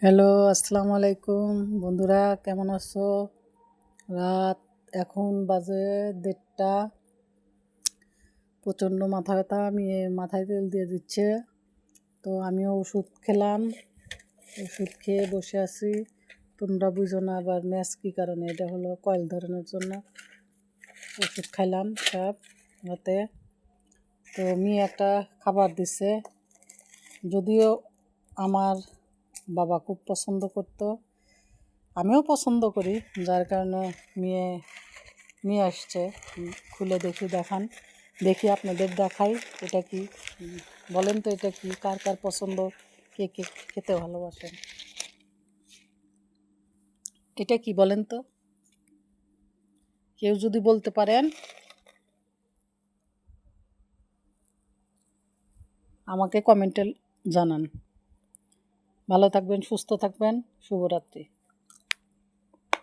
Hello, আসসালামু আলাইকুম বন্ধুরা, কেমন আছো? রাত এখন বাজে 1:30। প্রচণ্ড মাথা ব্যথা, মাথায় তেল দিয়ে দিচ্ছে। তো আমিও ওষুধ খেলাম, ওষুধ খেয়ে বসে আছি। তোমরা বুঝো না আবার ম্যাচ কী কারণে, এটা হলো কয়েল ধরানোর জন্য ওষুধ খাইলাম সব রাতে। তো একটা খাবার দিছে, যদিও আমার বাবা খুব পছন্দ করতো, আমিও পছন্দ করি, যার কারণে নিয়ে আসছে। খুলে দেখি আপনাদের দেখাই এটা কি। বলেন তো এটা কি, কার কার পছন্দ, কে কে খেতে ভালোবাসেন? এটা কি বলেন তো, কেউ যদি বলতে পারেন আমাকে কমেন্টে জানান। ভালো থাকবেন, সুস্থ থাকবেন, শুভরাত্রি।